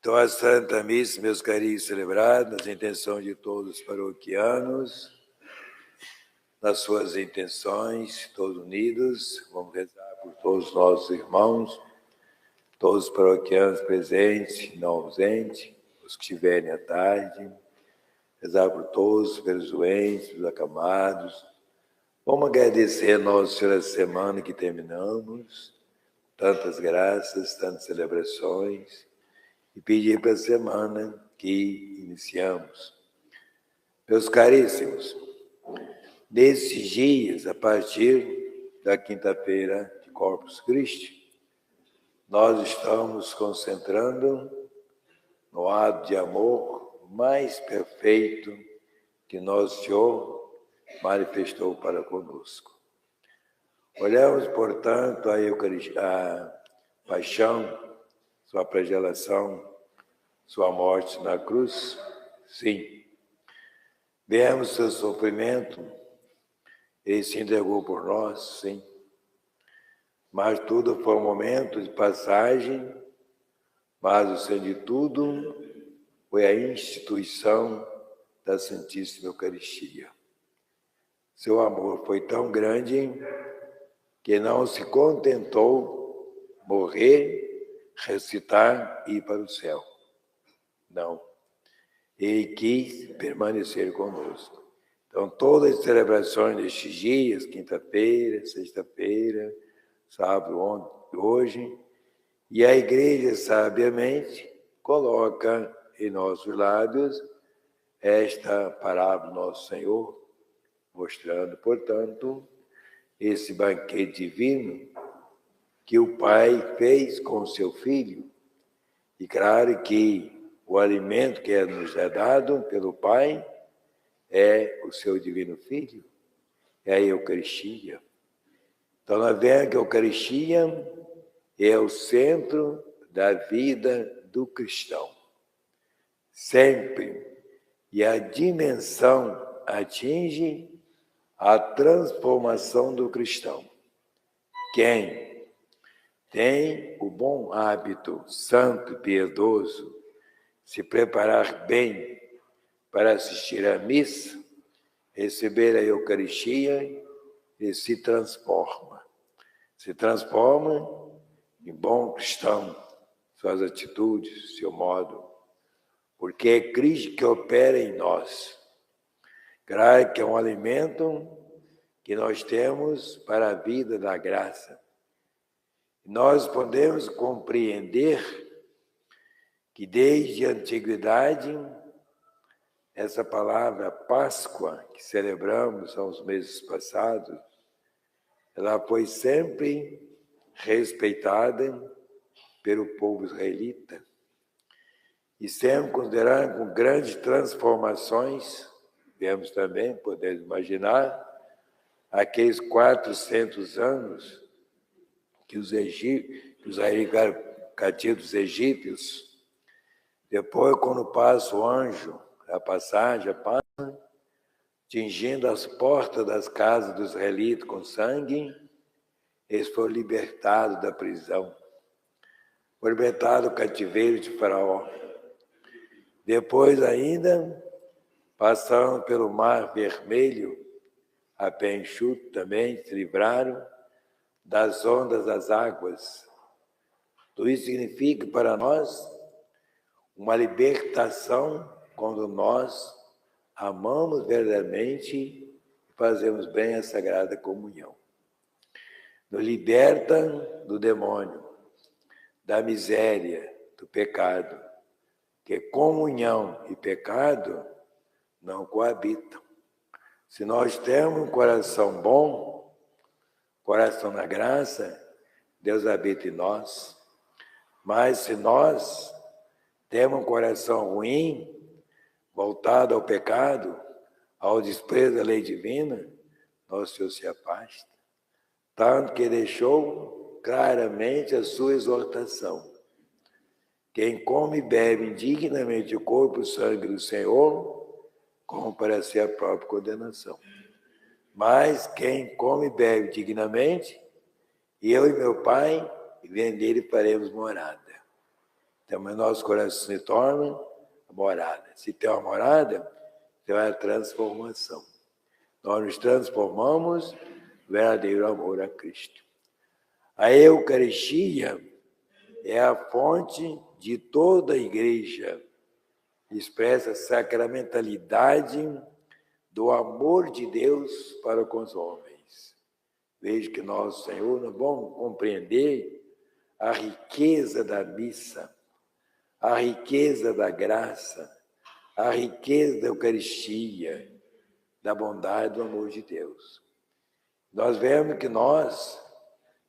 Então, a Santa Missa, meus carinhos celebrados, nas intenções de todos os paroquianos, nas suas intenções, todos unidos, vamos rezar por todos os nossos irmãos, todos os paroquianos presentes, não ausentes, os que estiverem à tarde, rezar por todos, pelos doentes, pelos acamados. Vamos agradecer a Nossa Senhora essa semana que terminamos, tantas graças, tantas celebrações, e pedir para a semana que iniciamos. Meus caríssimos, nesses dias, a partir da quinta-feira de Corpus Christi, nós estamos concentrando no ato de amor mais perfeito que Nosso Senhor manifestou para conosco. Olhamos, portanto, a Eucaristia, a paixão, sua flagelação, sua morte na cruz, sim. Vemos seu sofrimento, ele se entregou por nós, sim. Mas tudo foi um momento de passagem, mas o centro de tudo foi a instituição da Santíssima Eucaristia. Seu amor foi tão grande que não se contentou morrer, ressuscitar e ir para o céu. Não. Ele quis permanecer conosco. Então, todas as celebrações destes dias, quinta-feira, sexta-feira, sábado, ontem, hoje, e a Igreja, sabiamente, coloca em nossos lábios esta parábola do Nosso Senhor, mostrando, portanto, esse banquete divino que o Pai fez com o seu Filho. E claro que o alimento que nos é dado pelo Pai é o seu Divino Filho, é a Eucaristia. Então, nós vemos que a Eucaristia é o centro da vida do cristão. Sempre. E a dimensão atinge a transformação do cristão. Quem tem o bom hábito santo e piedoso, se preparar bem para assistir à missa, receber a Eucaristia, e se transforma. Se transforma em bom cristão, suas atitudes, seu modo, porque é Cristo que opera em nós. Claro que é um alimento que nós temos para a vida da graça. Nós podemos compreender que desde a antiguidade, essa palavra Páscoa, que celebramos há uns meses passados, ela foi sempre respeitada pelo povo israelita e sempre considerada com grandes transformações. Vemos também, podemos imaginar, aqueles 400 anos que os israelitas cativos dos egípcios. Depois, quando passa o anjo, a passagem passa, atingindo as portas das casas dos israelitas com sangue, eles foram libertados da prisão, foram libertados do cativeiro de Faraó. Depois ainda, passando pelo Mar Vermelho, a pé enxuto também, se livraram das ondas das águas. Tudo isso significa para nós uma libertação quando nós amamos verdadeiramente e fazemos bem a Sagrada Comunhão. Nos liberta do demônio, da miséria, do pecado, que comunhão e pecado não coabitam. Se nós temos um coração bom, coração na graça, Deus habita em nós. Mas se nós temos um coração ruim, voltado ao pecado, ao desprezo da lei divina, nosso Senhor se afasta. Tanto que deixou claramente a sua exortação. Quem come e bebe indignamente o corpo e o sangue do Senhor, come para si a própria condenação. Mas quem come e bebe dignamente, eu e meu Pai, e vem dele faremos morada. Então, o nosso coração se torna a morada. Se tem uma morada, tem a transformação. Nós nos transformamos no verdadeiro amor a Cristo. A Eucaristia é a fonte de toda a igreja. Expressa a sacramentalidade do amor de Deus para com os homens. Veja que nosso Senhor, nós vamos compreender a riqueza da missa, a riqueza da graça, a riqueza da Eucaristia, da bondade e do amor de Deus. Nós vemos que nós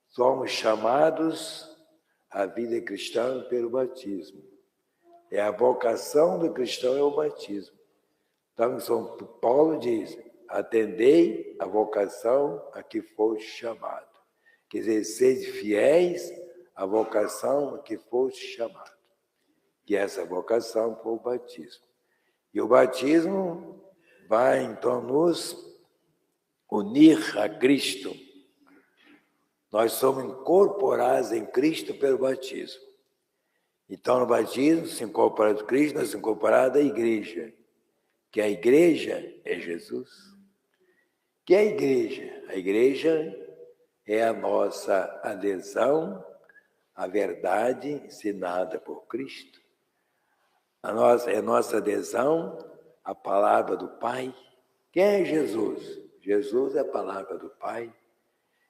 somos chamados à vida cristã pelo batismo. É a vocação do cristão é o batismo. Então, São Paulo diz, atendei a vocação a que foste chamado. Quer dizer, sede fiéis à vocação a que foste chamado. E essa vocação foi o batismo. E o batismo vai, então, nos unir a Cristo. Nós somos incorporados em Cristo pelo batismo. Então, no batismo, se incorporado a Cristo, nós somos incorporados à igreja. Que a igreja é Jesus. Que é a igreja? A igreja é a nossa adesão à verdade ensinada por Cristo. É a nossa adesão à palavra do Pai. Quem é Jesus? Jesus é a palavra do Pai.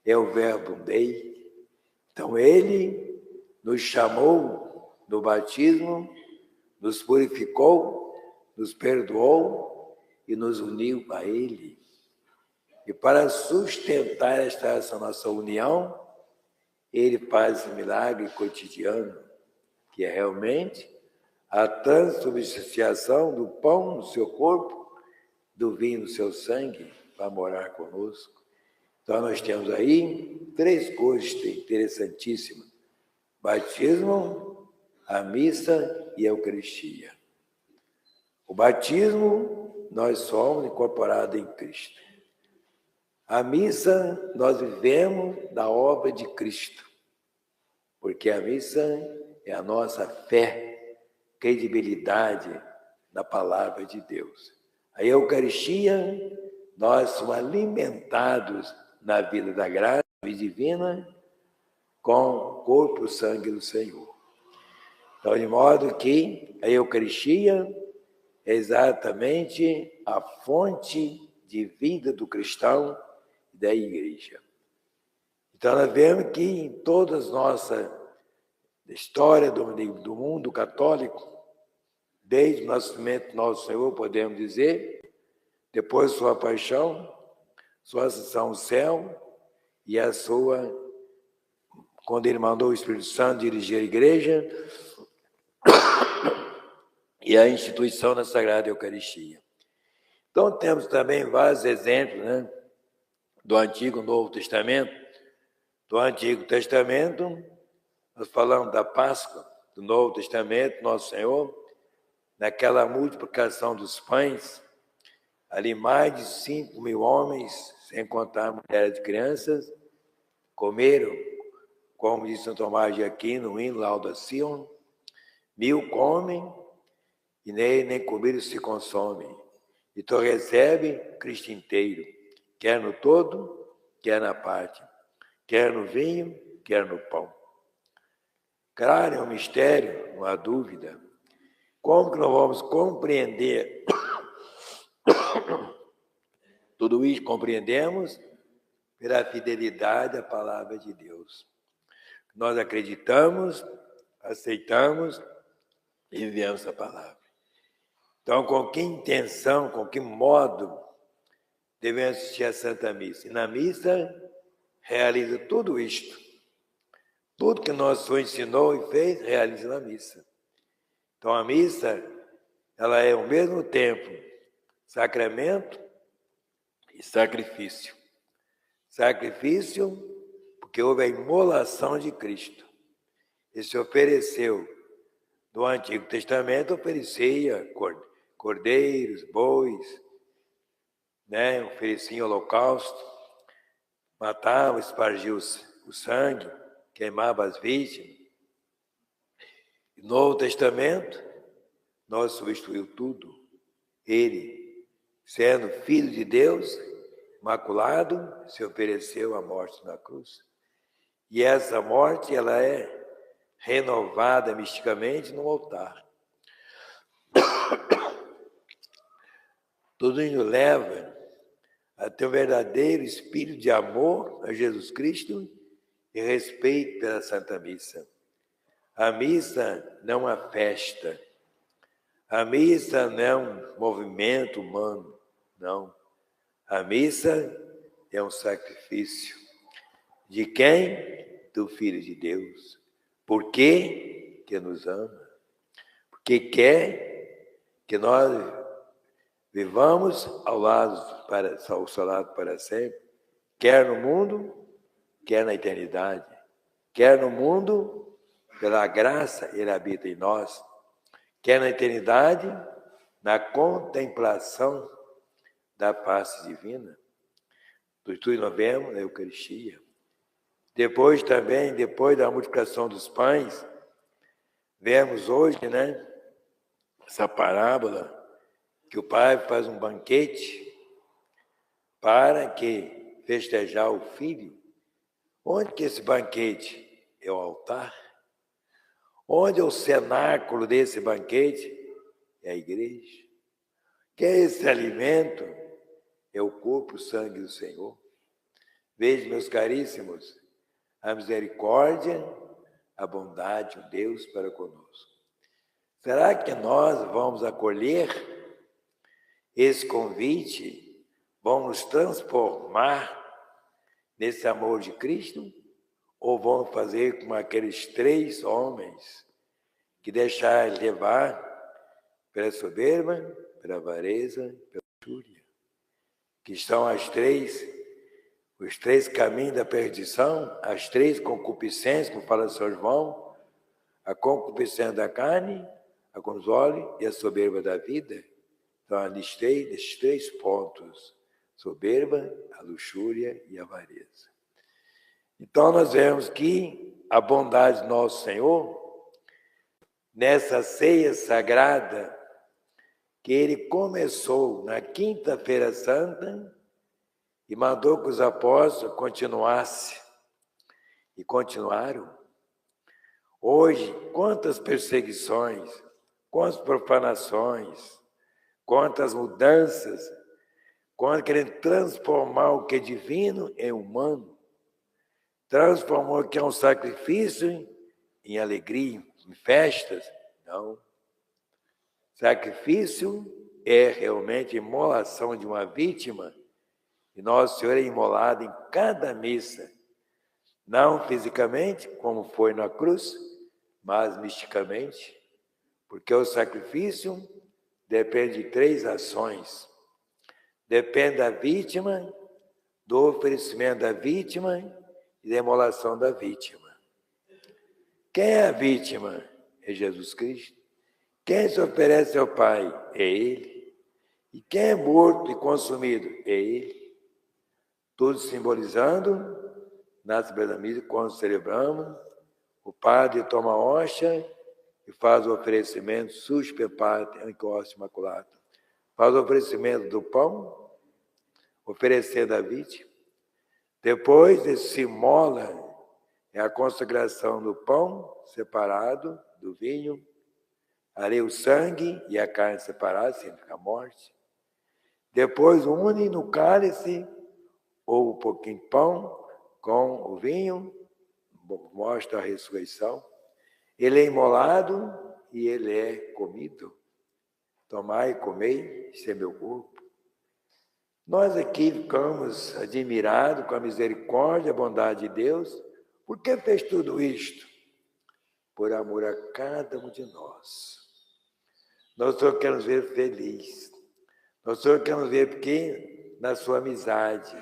É o verbo dei. Então, ele nos chamou no batismo, nos purificou, nos perdoou e nos uniu a ele. E para sustentar essa nossa união, ele faz um milagre cotidiano, que é realmente a transubstanciação do pão no seu corpo, do vinho no seu sangue, para morar conosco. Então, nós temos aí 3 coisas interessantíssimas: batismo, a missa e a Eucaristia. O batismo, nós somos incorporados em Cristo. A missa, nós vivemos da obra de Cristo, porque a missa é a nossa fé, credibilidade na palavra de Deus. A Eucaristia, nós somos alimentados na vida da graça divina com o corpo e o sangue do Senhor. Então, de modo que a Eucaristia é exatamente a fonte de vida do cristão e da igreja. Então, nós vemos que em toda a nossa história do mundo católico, desde o nascimento do nosso Senhor, podemos dizer, depois de sua paixão, sua ascensão ao céu e a sua, quando ele mandou o Espírito Santo dirigir a igreja, e a instituição da Sagrada Eucaristia. Então, temos também vários exemplos, né, do Antigo e Novo Testamento. Do Antigo Testamento, nós falamos da Páscoa. Do Novo Testamento, Nosso Senhor, naquela multiplicação dos pães, ali mais de 5.000 homens, sem contar mulheres e crianças, comeram, como diz São Tomás de Aquino, no hino Lauda Sion, 1.000 comem, e nem comido se consome. E tu recebe Cristo inteiro, quer no todo, quer na parte, quer no vinho, quer no pão. Claro, é um mistério, não há dúvida. Como que nós vamos compreender tudo isso? Compreendemos pela fidelidade à palavra de Deus. Nós acreditamos, aceitamos e vivemos a palavra. Então, com que intenção, com que modo devemos assistir à Santa Missa? E na missa, realiza tudo isto. Tudo que nosso Senhor ensinou e fez, realiza na missa. Então, a missa, ela é ao mesmo tempo sacramento e sacrifício. Sacrifício, porque houve a imolação de Cristo. Ele se ofereceu. No Antigo Testamento, oferecia cordeiros, bois, né? Oferecia holocausto, matava, espargia o sangue, queimava as vítimas. E No Novo Testamento, nós substituiu tudo. Ele, sendo Filho de Deus, imaculado, se ofereceu à morte na cruz. E essa morte, ela é renovada misticamente no altar. Tudo isso leva a ter um verdadeiro espírito de amor a Jesus Cristo e respeito pela Santa Missa. A missa não é uma festa. A missa não é um movimento humano, não. A missa é um sacrifício. De quem? Do Filho de Deus. Por quê? Que nos ama. Porque quer que nós vivamos ao seu lado para sempre, quer no mundo, quer na eternidade. Quer no mundo, pela graça, ele habita em nós. Quer na eternidade, na contemplação da face divina. Tudo nós vemos na Eucaristia. Depois também, depois da multiplicação dos pães, vemos hoje, essa parábola, que o pai faz um banquete para que festejar o filho. Onde que esse banquete? É o altar. Onde é o cenáculo desse banquete? É a igreja. Que é esse alimento? É o corpo e o sangue do Senhor. Veja, meus caríssimos, a misericórdia, a bondade de Deus para conosco. Será que nós vamos acolher esse convite? Vamos nos transformar nesse amor de Cristo? Ou vamos fazer como aqueles 3 homens que deixaram levar pela soberba, pela avareza, pela luxúria, que estão os 3 caminhos da perdição, as 3 concupiscências, como fala São João, a concupiscência da carne, a dos olhos e a soberba da vida. Então, eu listei desses 3 pontos: soberba, a luxúria e a avareza. Então, nós vemos que a bondade do nosso Senhor, nessa ceia sagrada, que ele começou na Quinta-feira Santa e mandou que os apóstolos continuassem. E continuaram. Hoje, quantas perseguições, quantas profanações, quantas mudanças, quando querem transformar o que é divino em humano, transformou o que é um sacrifício em alegria, em festas. Não. Sacrifício é realmente a imolação de uma vítima, e Nosso Senhor é imolado em cada missa, não fisicamente, como foi na cruz, mas misticamente, porque o sacrifício depende de 3 ações. Depende da vítima, do oferecimento da vítima e da imolação da vítima. Quem é a vítima? É Jesus Cristo. Quem se oferece ao Pai? É Ele. E quem é morto e consumido? É Ele. Tudo simbolizando, na Sagrada Missa, quando celebramos, o padre toma a hóstia e faz o oferecimento, suspe parte, hóstia imaculada. Faz o oferecimento do pão, oferecendo à vítima. Depois, ele se imola, é a consagração do pão separado do vinho, ali o sangue e a carne separados, significa a morte. Depois, une no cálice, ou um pouquinho de pão com o vinho, mostra a ressurreição. Ele é imolado e ele é comido. Tomai e comei, este é meu corpo. Nós aqui ficamos admirados com a misericórdia e a bondade de Deus. Por que fez tudo isto? Por amor a cada um de nós. Nós só queremos ver feliz. Nós só queremos ver porque na sua amizade.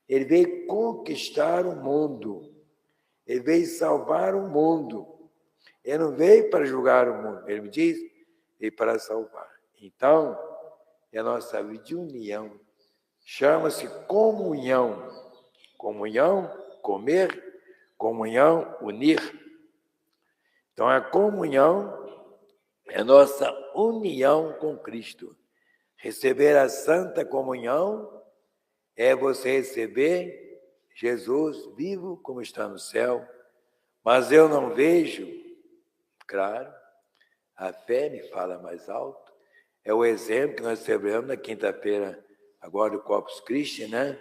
Ele veio conquistar o mundo. Ele veio salvar o mundo. Ele não veio para julgar o mundo. Ele me diz, veio para salvar. Então, é a nossa vida de união. Chama-se comunhão. Comunhão, comer. Comunhão, unir. Então, a comunhão é nossa união com Cristo. Receber a Santa Comunhão é você receber Jesus vivo como está no céu. Mas eu não vejo, claro, a fé me fala mais alto. É o exemplo que nós celebramos na quinta-feira, agora do Corpus Christi, né?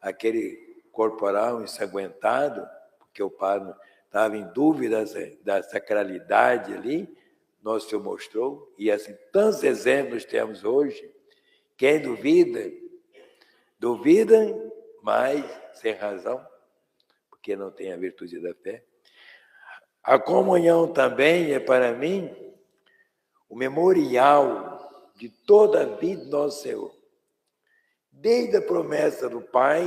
Aquele corporal ensanguentado, porque o padre estava em dúvidas da sacralidade ali, nosso Senhor mostrou, e assim, tantos exemplos temos hoje. Quem duvida, mas sem razão, porque não tem a virtude da fé. A comunhão também é para mim o memorial de toda a vida do nosso Senhor. Desde a promessa do Pai,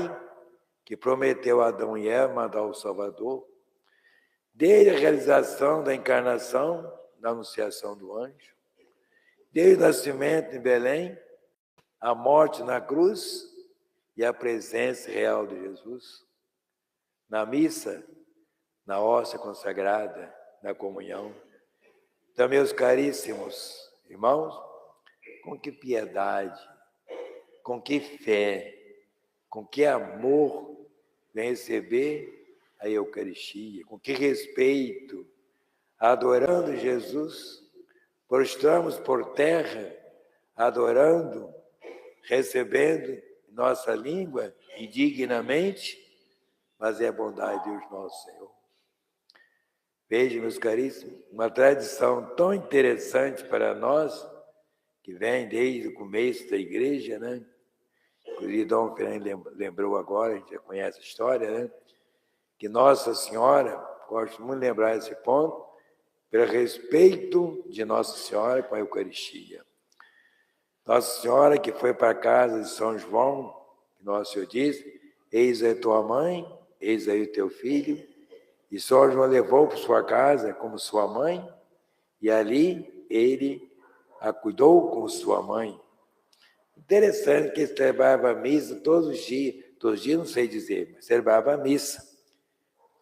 que prometeu a Adão e Eva mandar o Salvador, desde a realização da encarnação, da anunciação do anjo, desde o nascimento em Belém, a morte na cruz e a presença real de Jesus, na missa, na hóstia consagrada, na comunhão. Então, meus caríssimos irmãos, com que piedade, com que fé, com que amor vem receber a Eucaristia, com que respeito, adorando Jesus, prostramos por terra, adorando, recebendo nossa língua indignamente, mas é a bondade de Deus nosso Senhor. Vejam, meus caríssimos, uma tradição tão interessante para nós, que vem desde o começo da igreja, né? Inclusive, Dom Fernando lembrou agora, a gente já conhece a história, né? Que Nossa Senhora, gosto muito de lembrar esse ponto, pelo respeito de Nossa Senhora com a Eucaristia. Nossa Senhora que foi para a casa de São João, que Nosso Senhor diz, eis aí tua mãe, eis aí o teu filho, e São João levou para sua casa como sua mãe, e ali ele a cuidou como sua mãe. Interessante que ele celebrava a missa todos os dias não sei dizer, mas celebrava a missa.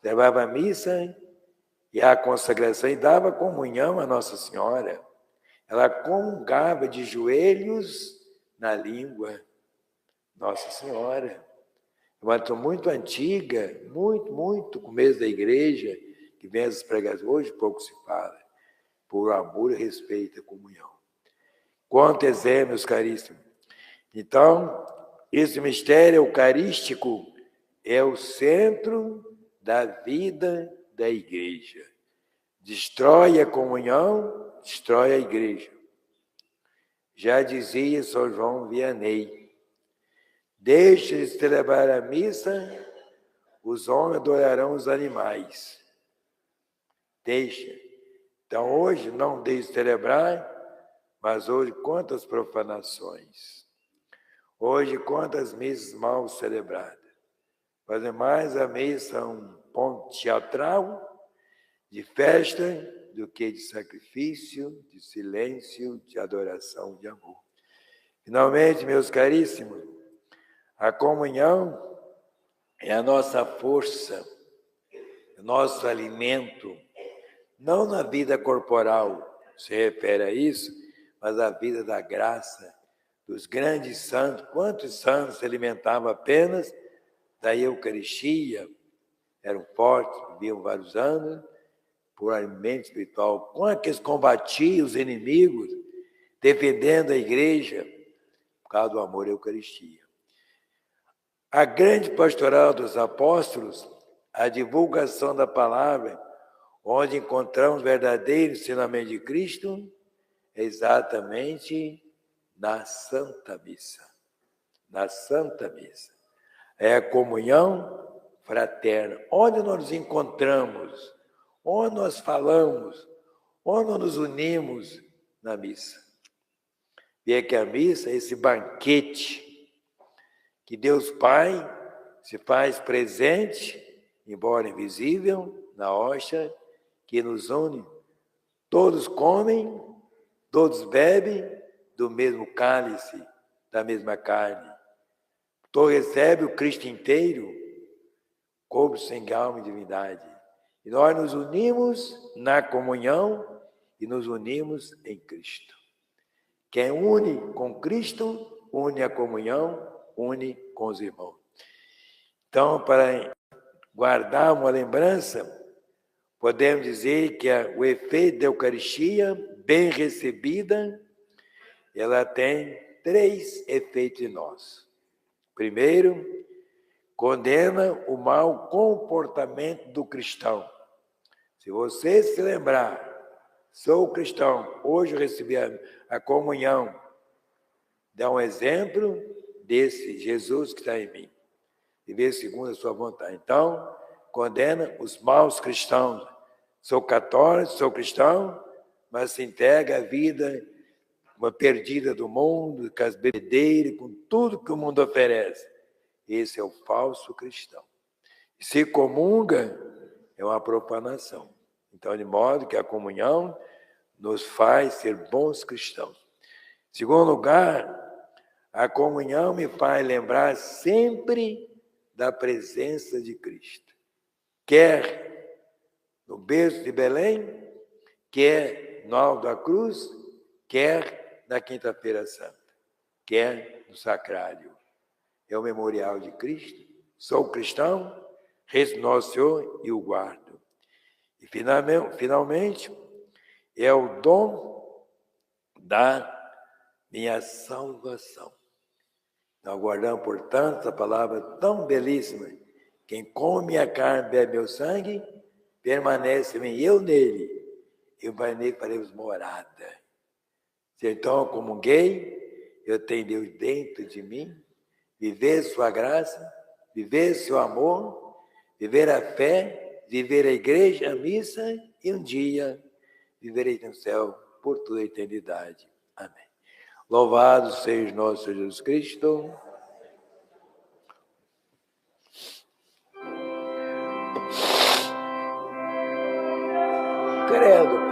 Celebrava a missa e a consagração e dava comunhão a Nossa Senhora. Ela comungava de joelhos na língua. Nossa Senhora. É uma tradição muito antiga, muito começo da igreja, que vem as pregações, hoje pouco se fala, por amor e respeito à comunhão. Quanto exemplo, meus caríssimos. Então, esse mistério eucarístico é o centro da vida da igreja. Destrói a comunhão, destrói a igreja. Já dizia São João Vianney, deixe de celebrar a missa, os homens adorarão os animais. Deixa. Então, hoje, não deixe de celebrar, mas hoje, quantas profanações. Hoje, quantas missas mal celebradas. Fazer mais a missa um ponto teatral, de festa, do que de sacrifício, de silêncio, de adoração, de amor. Finalmente, meus caríssimos, a comunhão é a nossa força, o nosso alimento, não na vida corporal, se refere a isso, mas a vida da graça, dos grandes santos. Quantos santos se alimentavam apenas da Eucaristia, eram fortes, viviam vários anos, por alimento espiritual. Quanto eles combatiam os inimigos, defendendo a igreja, por causa do amor à Eucaristia. A grande pastoral dos apóstolos, a divulgação da palavra, onde encontramos o verdadeiro ensinamento de Cristo, é exatamente na Santa Missa. Na Santa Missa. É a comunhão fraterna, onde nós nos encontramos, onde nós falamos, onde nós nos unimos na missa. E é que a missa é esse banquete que Deus Pai se faz presente, embora invisível, na hóstia, que nos une. Todos comem, todos bebem do mesmo cálice, da mesma carne. Todos recebem o Cristo inteiro, corpo sem alma e divindade. E nós nos unimos na comunhão e nos unimos em Cristo. Quem une com Cristo, une a comunhão, une com os irmãos. Então, para guardar uma lembrança, podemos dizer que o efeito da Eucaristia, bem recebida, ela tem 3 efeitos em nós. Primeiro, condena o mau comportamento do cristão. Se você se lembrar, sou cristão, hoje eu recebi a comunhão, dá um exemplo desse Jesus que está em mim. Viver segundo a sua vontade. Então, condena os maus cristãos. Sou católico, sou cristão, mas se entrega a vida, uma perdida do mundo, com as bebedeiras, com tudo que o mundo oferece. Esse é o falso cristão. E se comunga, é uma profanação. Então, de modo que a comunhão nos faz ser bons cristãos. Em segundo lugar, a comunhão me faz lembrar sempre da presença de Cristo. Quer no berço de Belém, quer no alto da cruz, quer na Quinta-feira Santa, quer no sacrário. É o memorial de Cristo. Sou cristão, rezo nosso Senhor e o guardo. E finalmente, é o dom da minha salvação. Nós guardamos, portanto, essa palavra tão belíssima. Quem come minha carne, bebe meu sangue, permanece em mim, eu nele. Eu nele faremos morada. Se então eu comunguei, eu tenho Deus dentro de mim, viver sua graça, viver seu amor, viver a fé, viver a igreja, a missa, e um dia viverei no céu por toda a eternidade. Amém. Louvado seja nosso Jesus Cristo. Credo.